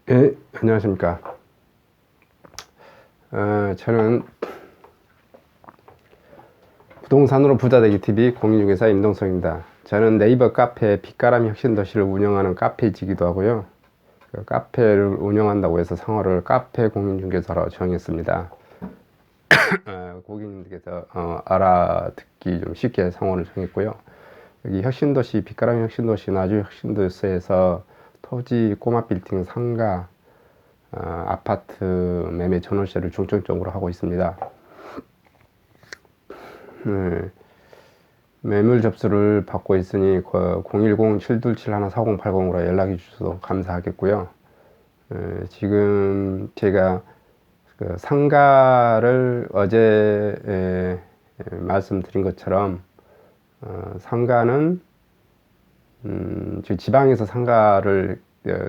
예, 안녕하십니까. 저는 부동산으로 부자되기 TV 공인중개사 임동석입니다. 저는 네이버 카페 빛가람 혁신도시를 운영하는 카페이기도 하고요. 그 카페를 운영한다고 해서 상호를 카페 공인중개사로 정했습니다. 고객님들께서 알아듣기 좀 쉽게 상호를 정했고요. 여기 혁신도시, 빛가람 혁신도시, 나주 혁신도시에서 토지, 꼬마 빌딩, 상가, 아파트 매매 전월세를 중점적으로 하고 있습니다. 네, 매물 접수를 받고 있으니 010-727-14080으로 연락해 주셔서 감사하겠고요. 지금 제가 그 상가를 어제 말씀드린 것처럼 상가는 지방에서 상가를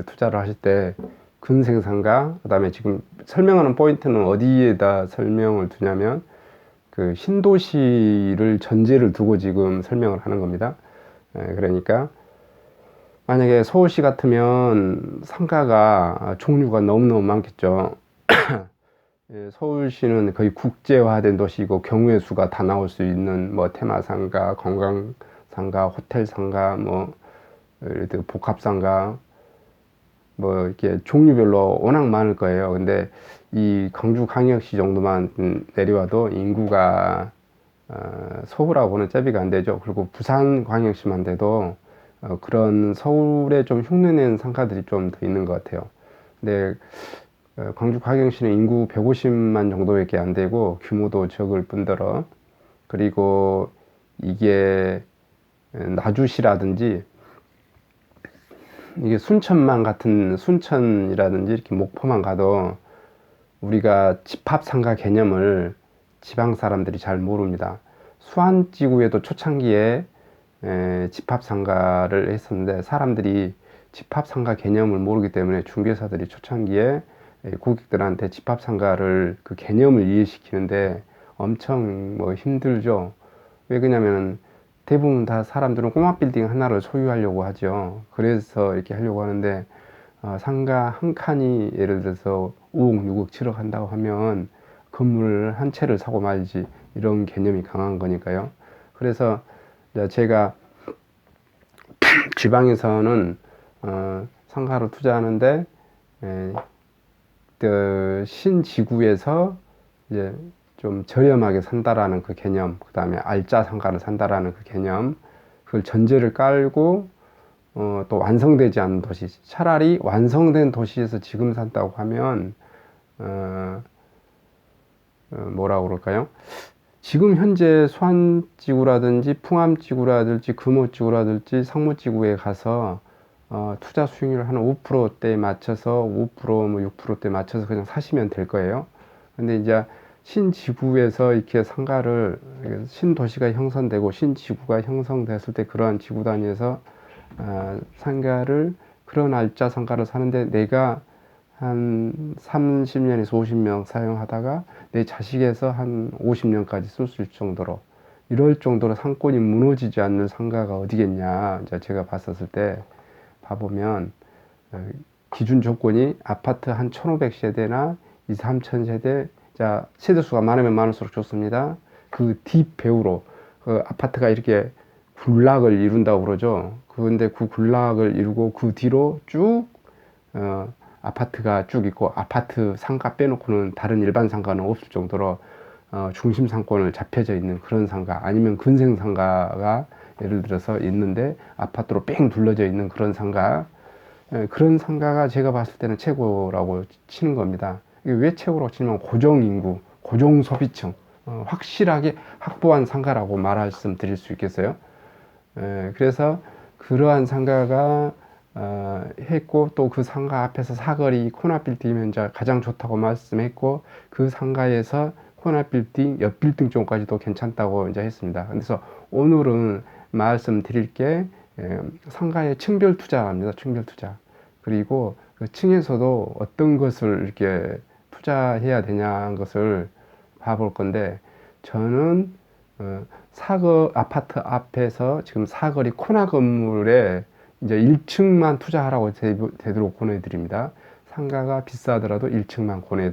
투자를 하실 때 근생상가, 그다음에 지금 설명하는 포인트는 어디에다 설명을 두냐면 그 신도시를 전제를 두고 지금 설명을 하는 겁니다. 그러니까 만약에 서울시 같으면 상가가 종류가 너무너무 많겠죠. 서울시는 거의 국제화된 도시이고 경우의 수가 다 나올 수 있는 뭐 테마상가, 관광상가, 호텔상가, 뭐 예를 들어 복합상가, 뭐 이렇게 종류별로 워낙 많을 거예요. 근데 이 광주광역시 정도만 내려와도 인구가 서울하고는 잽이가 안 되죠. 그리고 부산광역시만 돼도 그런 서울에 좀 흉내낸 상가들이 좀 더 있는 것 같아요. 근데 광주광역시는 인구 150만 정도밖에 안 되고 규모도 적을 뿐더러, 그리고 이게 나주시라든지 이게 순천만 같은, 순천이라든지 이렇게 목포만 가도 우리가 집합상가 개념을 지방 사람들이 잘 모릅니다. 수안지구에도 초창기에 집합상가를 했었는데 사람들이 집합상가 개념을 모르기 때문에 중개사들이 초창기에 고객들한테 집합상가를 그 개념을 이해시키는데 엄청 뭐 힘들죠. 왜 그러냐면 대부분 다 사람들은 꼬마 빌딩 하나를 소유하려고 하죠. 그래서 이렇게 하려고 하는데 상가 한 칸이 예를 들어서 5억, 6억, 7억 한다고 하면 건물 한 채를 사고 말지, 이런 개념이 강한 거니까요. 그래서 제가 지방에서는 상가로 투자하는데 신지구에서 이제 좀 저렴하게 산다라는 그 개념, 그 다음에 알짜 상가를 산다라는 그 개념, 그걸 전제를 깔고 또 완성되지 않은 도시, 차라리 완성된 도시에서 지금 산다고 하면 뭐라고 그럴까요? 지금 현재 수안지구라든지 풍암지구라든지 금호지구라든지 상무지구에 가서 투자 수익률 한 5%대에 맞춰서 5%, 뭐 6%대 맞춰서 그냥 사시면 될 거예요. 근데 이제 신지구에서 이렇게 상가를, 신도시가 형성되고 신지구가 형성됐을 때 그러한 지구 단위에서 상가를, 그런 알짜 상가를 사는데 내가 한 30년에서 50명 사용하다가 내 자식에서 한 50년까지 쓸 수 있을 정도로, 이럴 정도로 상권이 무너지지 않는 상가가 어디겠냐. 이제 제가 봤었을 때 봐보면 기준 조건이 아파트 한 1500세대나 2, 3천 세대, 자 세대수가 많으면 많을수록 좋습니다. 그 뒷배우로 그 아파트가 이렇게 군락을 이룬다고 그러죠. 그런데 그 군락을 이루고 그 뒤로 쭉 아파트가 쭉 있고, 아파트 상가 빼놓고는 다른 일반 상가는 없을 정도로 중심 상권을 잡혀져 있는 그런 상가, 아니면 근생 상가가 예를 들어서 있는데 아파트로 뺑 둘러져 있는 그런 상가, 그런 상가가 제가 봤을 때는 최고라고 치는 겁니다. 이게 왜 최고라고 치냐면 고정 인구, 고정 소비층, 확실하게 확보한 상가라고 말씀드릴 수 있겠어요. 그래서 그러한 상가가 했고, 또 그 상가 앞에서 사거리 코너 빌딩이면 이제 가장 좋다고 말씀했고, 그 상가에서 코너 빌딩, 옆 빌딩 쪽까지도 괜찮다고 이제 했습니다. 그래서 오늘은 말씀드릴 게 상가의 층별 투자입니다. 층별 투자. 그리고 그 층에서도 어떤 것을 이렇게 투자해야 되냐는 것을 봐볼 건데, 저는 사거 아파트 앞에서 지금 사거리 코너 건물에 이제 1층만 투자하라고 되도록 권해드립니다. 상가가 비싸더라도 1층만 권해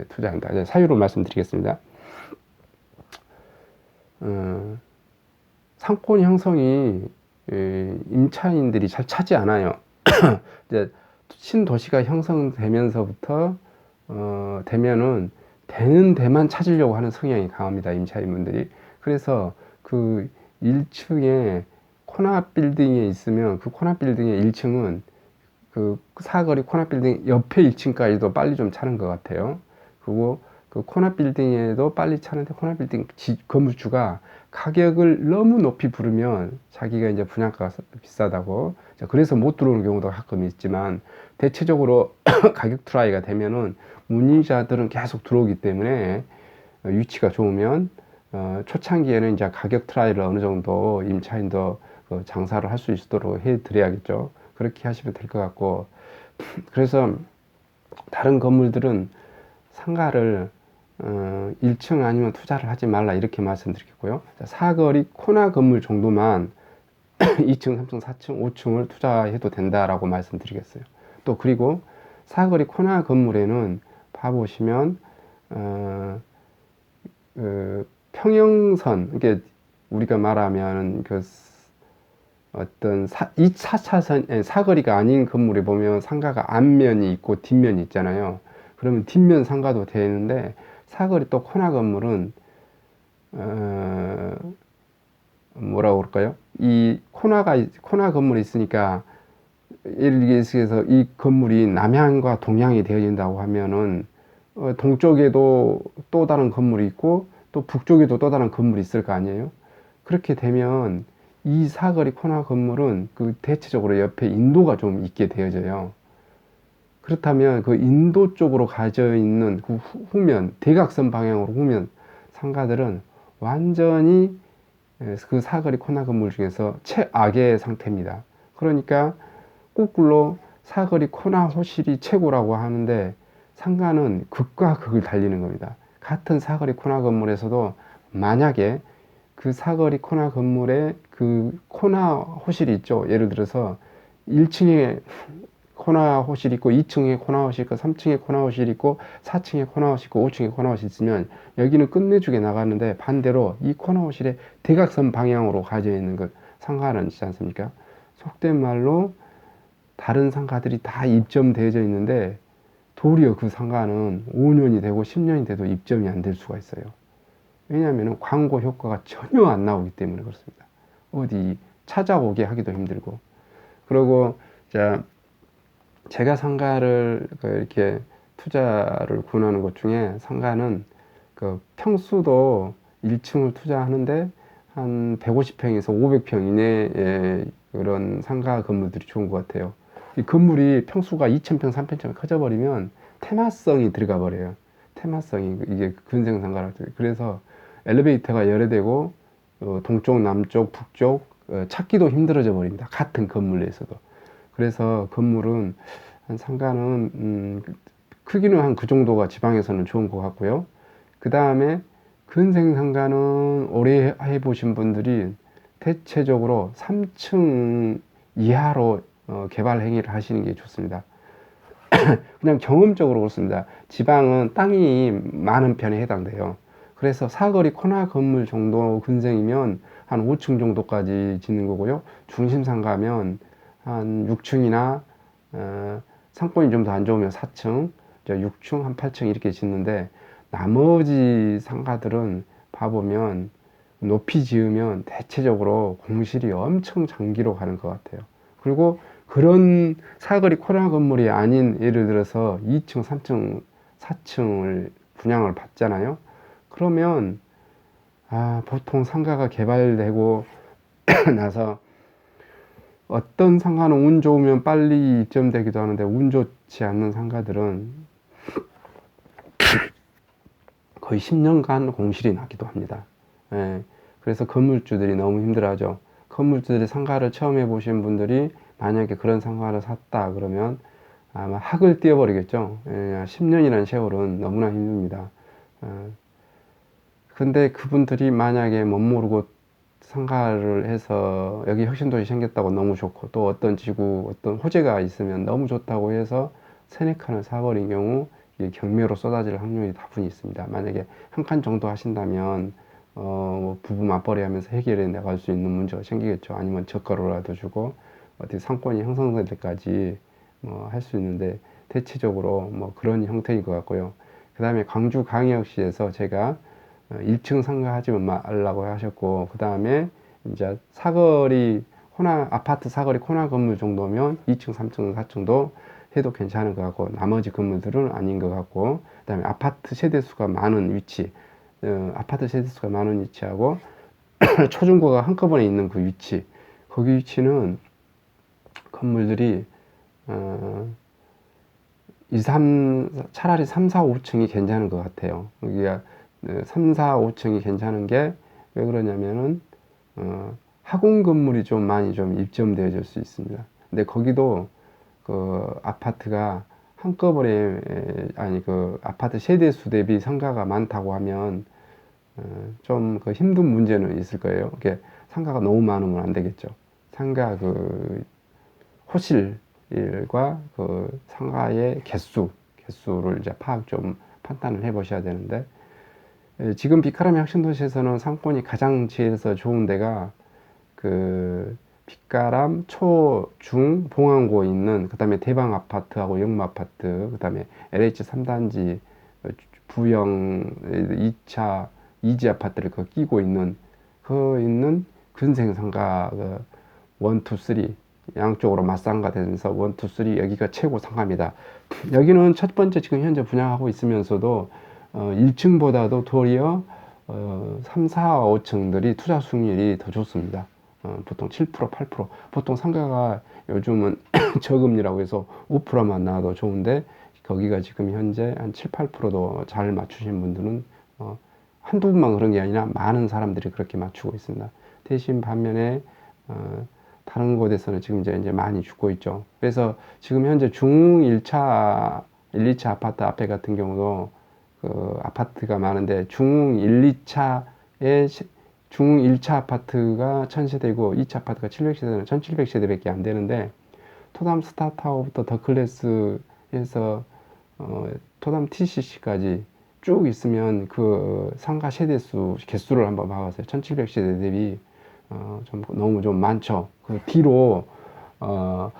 투자한다. 사유로 말씀드리겠습니다. 상권 형성이 임차인들이 잘 차지 않아요. 이제 신도시가 형성되면서부터 되면은 되는 데만 찾으려고 하는 성향이 강합니다. 임차인분들이. 그래서 그 1층에 코나 빌딩에 있으면 그 코나 빌딩의 1층은 그 사거리 코나 빌딩 옆에 1층까지도 빨리 좀 차는 것 같아요. 그리고 그 코나 빌딩에도 빨리 차는데 코나 빌딩 건물주가 가격을 너무 높이 부르면 자기가 이제 분양가가 비싸다고 그래서 못 들어오는 경우도 가끔 있지만 대체적으로 가격 트라이가 되면은 문의자들은 계속 들어오기 때문에 위치가 좋으면 초창기에는 이제 가격 트라이를 어느 정도 임차인도 장사를 할 수 있도록 해 드려야겠죠. 그렇게 하시면 될 것 같고 그래서 다른 건물들은 상가를 1층 아니면 투자를 하지 말라 이렇게 말씀드리겠고요. 사거리 코나 건물 정도만 2층, 3층, 4층, 5층을 투자해도 된다라고 말씀드리겠어요. 또 그리고 사거리 코나 건물에는 봐보시면 그 평형선 이게 우리가 말하면 그 어떤 4차선 사거리가 아닌 건물에 보면 상가가 앞면이 있고 뒷면이 있잖아요. 그러면 뒷면 상가도 되는데 사거리 또 코나 건물은 뭐라고 그럴까요? 이 코나 건물이 있으니까 예를 들어서 이 건물이 남향과 동향이 되어진다고 하면은 동쪽에도 또 다른 건물이 있고 또 북쪽에도 또 다른 건물이 있을 거 아니에요? 그렇게 되면 이 사거리 코나 건물은 그 대체적으로 옆에 인도가 좀 있게 되어져요. 그렇다면 그 인도 쪽으로 가져 있는 그 후면, 대각선 방향으로 후면 상가들은 완전히 그 사거리 코나 건물 중에서 최악의 상태입니다. 그러니까 거꾸로 사거리 코나 호실이 최고라고 하는데 상가는 극과 극을 달리는 겁니다. 같은 사거리 코나 건물에서도 만약에 그 사거리 코나 건물에 그 코나 호실이 있죠. 예를 들어서 1층에 코나 호실 있고 2층에 코나 호실 있고 3층에 코나 호실 있고 4층에 코나 호실 있고 5층에 코나 호실 있으면 여기는 끝내주게 나가는데 반대로 이 코나 호실의 대각선 방향으로 가져 있는 것 상가는 있지 않습니까? 속된 말로 다른 상가들이 다 입점되어져 있는데 도리어 그 상가는 5년이 되고 10년이 돼도 입점이 안 될 수가 있어요. 왜냐하면 광고 효과가 전혀 안 나오기 때문에 그렇습니다. 어디 찾아오게 하기도 힘들고. 그리고 제가 상가를 이렇게 투자를 권하는 것 중에 상가는 그 평수도 1층을 투자하는데 한 150평에서 500평 이내의 그런 상가 건물들이 좋은 것 같아요. 이 건물이 평수가 2000평, 3000평 커져버리면 테마성이 들어가 버려요. 테마성이 이게 근생상가라. 그래서 엘리베이터가 여러 대고 동쪽, 남쪽, 북쪽 찾기도 힘들어져 버립니다. 같은 건물 내에서도. 그래서 건물은 한 상가는 크기는 한 그 정도가 지방에서는 좋은 것 같고요. 그 다음에 근생상가는 오래 해보신 분들이 대체적으로 3층 이하로 개발 행위를 하시는 게 좋습니다. 그냥 경험적으로 그렇습니다. 지방은 땅이 많은 편에 해당돼요. 그래서 사거리 코나 건물 정도 근생이면 한 5층 정도까지 짓는 거고요. 중심 상가면 한 6층이나 상권이 좀 더 안 좋으면 4층, 6층, 한 8층 이렇게 짓는데 나머지 상가들은 봐보면 높이 지으면 대체적으로 공실이 엄청 장기로 가는 것 같아요. 그리고 그런 사거리 코나 건물이 아닌 예를 들어서 2층, 3층, 4층을 분양을 받잖아요. 그러면 보통 상가가 개발되고 나서 어떤 상가는 운 좋으면 빨리 입점되기도 하는데 운 좋지 않는 상가들은 거의 10년간 공실이 나기도 합니다. 그래서 건물주들이 너무 힘들어하죠. 건물주들이 상가를 처음 해보신 분들이 만약에 그런 상가를 샀다 그러면 아마 학을 띄워버리겠죠. 10년이라는 세월은 너무나 힘듭니다. 근데 그분들이 만약에 못 모르고 상가를 해서 여기 혁신도시 생겼다고 너무 좋고 또 어떤 지구 어떤 호재가 있으면 너무 좋다고 해서 세네 칸을 사버린 경우 이게 경매로 쏟아질 확률이 다분히 있습니다. 만약에 한 칸 정도 하신다면 뭐 부부 맞벌이 하면서 해결해 나갈 수 있는 문제가 생기겠죠. 아니면 저가로라도 주고 어떻게 상권이 형성될 때까지 뭐 할 수 있는데, 대체적으로 뭐 그런 형태인 것 같고요. 그 다음에 광주광역시에서 제가 1층 상가하지 말라고 하셨고, 그 다음에 이제 사거리 아파트 사거리 코너 건물 정도면 2층, 3층, 4층도 해도 괜찮은 것 같고, 나머지 건물들은 아닌 것 같고, 그 다음에 아파트 세대수가 많은 위치, 아파트 세대수가 많은 위치하고 초중고가 한꺼번에 있는 그 위치, 거기 위치는 건물들이 차라리 3, 4, 5층이 괜찮은 것 같아요. 여기가 3, 4, 5층이 괜찮은 게 왜 그러냐면은 학원 건물이 좀 많이 좀 입점되어질 수 있습니다. 근데 거기도 그 아파트가 한꺼번에 그 아파트 세대수 대비 상가가 많다고 하면 좀 그 힘든 문제는 있을 거예요. 이게 상가가 너무 많으면 안 되겠죠. 상가 그 호실과 그 상가의 개수를 이제 좀 판단을 해 보셔야 되는데, 지금 비카라미 혁신도시에서는 상권이 가장 지에서 좋은 데가 그 빛가람 초, 중, 봉안고 있는, 그 다음에 대방 아파트하고 영마 아파트, 그 다음에 LH 3단지 부영 2차, 2지 아파트를 그 끼고 있는, 근생상가, 1, 2, 3, 양쪽으로 맞상가 되면서 1, 2, 3, 여기가 최고 상가입니다. 여기는 첫 번째 지금 현재 분양하고 있으면서도 1층보다도 도리어 3, 4, 5층들이 투자 수익률이 더 좋습니다. 보통 7%, 8%. 보통 상가가 요즘은 저금리라고 해서 5%만 나와도 좋은데, 거기가 지금 현재 한 7, 8%도 잘 맞추신 분들은 한두 분만 그런 게 아니라 많은 사람들이 그렇게 맞추고 있습니다. 대신 반면에 다른 곳에서는 지금 이제 많이 죽고 있죠. 그래서 지금 현재 중 1차, 1, 2차 아파트 앞에 같은 경우도 그 아파트가 많은데, 중 1, 2차에 중 1차 아파트가 1000세대고 2차 아파트가 700세대는 1700세대밖에 안 되는데, 토담 스타타워부터 더클래스에서 토담 TCC까지 쭉 있으면 그 상가 세대수 개수를 한번 봐봤어요. 1700세대 대비 너무 좀 많죠. 그 뒤로 뭐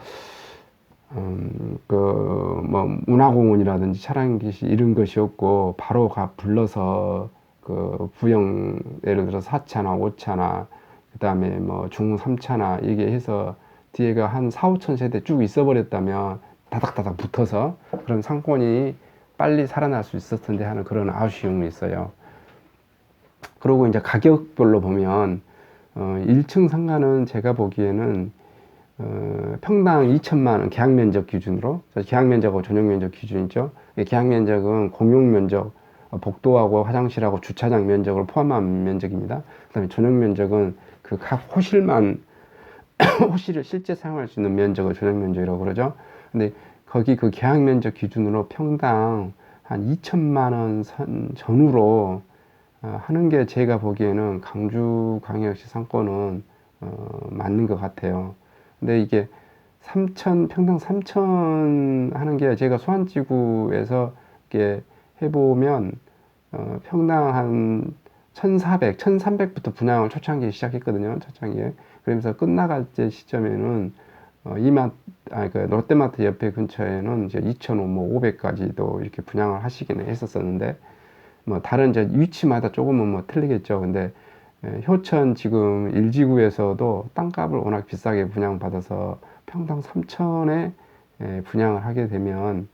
문화공원이라든지 차량기시 이런 것이 없고, 바로 불러서 그 부영, 예를 들어 4차나 5차나 그 다음에 뭐 중 3차나 이게 해서 뒤에가 한 4, 5천 세대 쭉 있어 버렸다면 다닥다닥 붙어서 그런 상권이 빨리 살아날 수 있었을 텐데 하는 그런 아쉬움이 있어요. 그리고 이제 가격별로 보면 1층 상가는 제가 보기에는 평당 2천만 원 계약 면적 기준으로, 계약 면적하고 전용 면적 기준이죠. 계약 면적은 공용 면적, 복도하고 화장실하고 주차장 면적을 포함한 면적입니다. 그다음에 전용 면적은 그 각 호실만 호실을 실제 사용할 수 있는 면적을 전용 면적이라고 그러죠. 근데 거기 그 계약 면적 기준으로 평당 한 2천만 원 선 전후로 하는 게 제가 보기에는 광주광역시 상권은 맞는 것 같아요. 근데 이게 평당 3천 하는 게, 제가 수안지구에서 이렇게 해보면 평당 한 1,400, 1,300부터 분양을 초창기에 시작했거든요. 초창기에. 그러면서 끝나갈 때 시점에는 그 롯데마트 옆에 근처에는 이제 2,500, 뭐 500까지도 이렇게 분양을 하시기는 했었었는데, 뭐 다른 이제 위치마다 조금은 뭐 틀리겠죠. 근데 효천 지금 1지구에서도 땅값을 워낙 비싸게 분양받아서 평당 3천에 분양을 하게 되면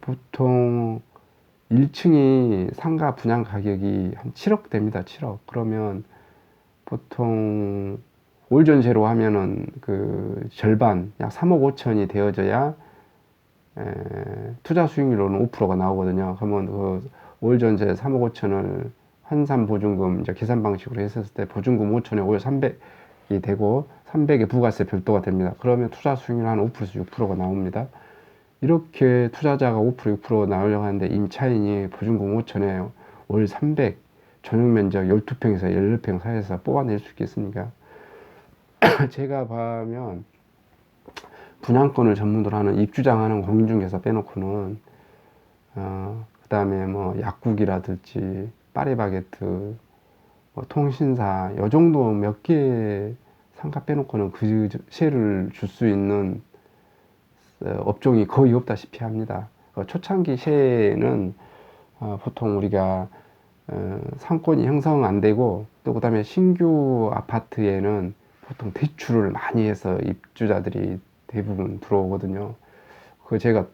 보통 1층이 상가 분양 가격이 한 7억 됩니다. 7억. 그러면 보통 올 전세로 하면은 그 절반, 약 3억 5천이 되어져야 투자 수익률로는 5%가 나오거든요. 그러면 그 올 전세 3억 5천을 환산 보증금 이제 계산 방식으로 했었을 때 보증금 5천에 올 300이 되고 300에 부가세 별도가 됩니다. 그러면 투자 수익률 한 5%에서 6%가 나옵니다. 이렇게 투자자가 5%, 6% 나오려고 하는데 임차인이 보증금 5천에 월 300, 전용 면적 12평에서 16평 사이에서 뽑아낼 수 있겠습니까? 제가 보면 분양권을 전문으로 하는 입주장하는 공인중개사 빼놓고는 그 다음에 뭐 약국이라든지 파리바게트, 뭐 통신사 요 정도 몇 개 상가 빼놓고는 그 세를 줄 수 있는 업종이 거의 없다시피 합니다. 초창기 세는 보통 우리가 상권이 형성 안 되고 또 그다음에 신규 아파트에는 보통 대출을 많이 해서 입주자들이 대부분 들어오거든요. 그 제가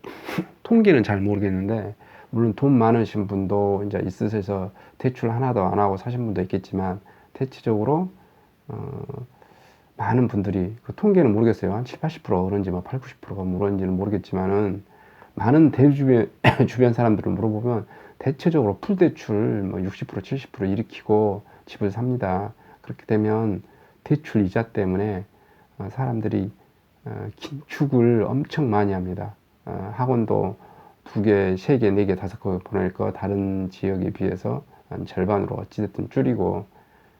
통계는 잘 모르겠는데 물론 돈 많으신 분도 이제 있으셔서 대출 하나도 안 하고 사신 분도 있겠지만 대체적으로 많은 분들이 그 통계는 모르겠어요. 한 7, 80% 그런지 뭐 8, 90%가 그런지는 모르겠지만은 많은 대주변 주변 사람들을 물어보면 대체적으로 풀대출 뭐 60%, 70% 일으키고 집을 삽니다. 그렇게 되면 대출 이자 때문에 사람들이 긴축을 엄청 많이 합니다. 학원도 2개, 3개, 4개, 5개 보낼 거 다른 지역에 비해서 한 절반으로 어찌됐든 줄이고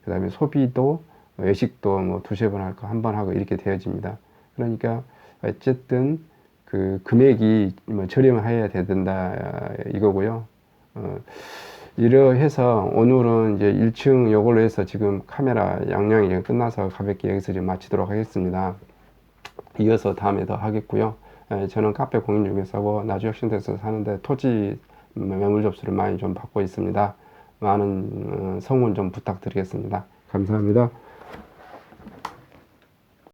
그 다음에 소비도 외식도 뭐 2~3번 할 거 한 번 하고 이렇게 되어집니다. 그러니까 어쨌든 그 금액이 뭐 저렴해야 된다 이거고요. 이러해서 오늘은 이제 1층 요걸로 해서 지금 카메라 양양이 끝나서 가볍게 여기서 지금 마치도록 하겠습니다. 이어서 다음에 더 하겠고요. 저는 카페 공인중개사고 나주혁신대에서 사는데 토지 매물 접수를 많이 좀 받고 있습니다. 많은 성원 좀 부탁드리겠습니다. 감사합니다.